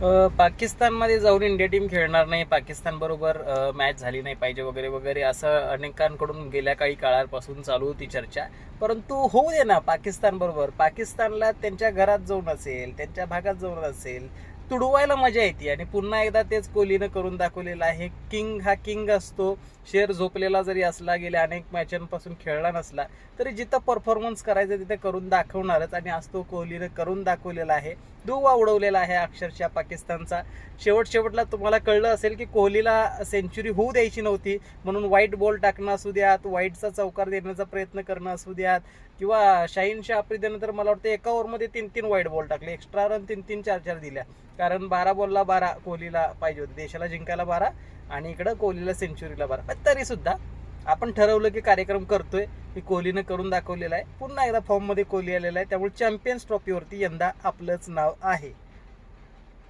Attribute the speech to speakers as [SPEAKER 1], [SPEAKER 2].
[SPEAKER 1] पाकिस्तानमध्ये जाऊन India team खेळणार नाही, पाकिस्तान बरोबर मॅच झाली नाही पाहिजे वगैरे वगैरे असं अनेकांकडून गेल्या काही काळापासून चालू होती चर्चा. परंतु होऊ दे ना पाकिस्तान बरोबर. पाकिस्तानला त्यांच्या घरात जाऊन असेल, त्यांच्या भागात जाऊन असेल, तुडवायला मजा येते. आणि पुन्हा एकदा तेच कोहलीनं करून दाखवलेलं आहे. किंग हा किंग असतो. शेर झोपलेला जरी असला, गेल्या अनेक मॅचांपासून खेळला नसला तरी जिथं परफॉर्मन्स करायचं तिथे करून दाखवणारच. आणि आज तो कोहलीनं करून दाखवलेला आहे. धुव्वा उडवलेला आहे अक्षरशः पाकिस्तानचा. शेवटला तुम्हाला कळलं असेल की कोहलीला सेंचुरी होऊ द्यायची नव्हती, म्हणून व्हाईट बॉल टाकणं असू द्यात, व्हाईटचा चौकार देण्याचा प्रयत्न करणं असू द्यात, किंवा शाहीन शाह आफ्रिदीनं तर मला वाटतं एका ओव्हरमध्ये 3-3 व्हाईट बॉल टाकले, एक्स्ट्रा रन 3-3 4-4 दिल्या. कारण 12 बॉलला 12 कोहलीला पाहिजे होते, देशाला जिंकायला 12 आणि इकडं कोहलीला सेंचुरीला 12. पण तरी सुद्धा आपण ठरवलं की कार्यक्रम करतोय, की कोहलीनं करून दाखवलेला आहे. पुन्हा एकदा फॉर्ममध्ये कोहली आलेला आहे, त्यामुळे चॅम्पियन्स ट्रॉफीवरती यंदा आपलंच नाव आहे.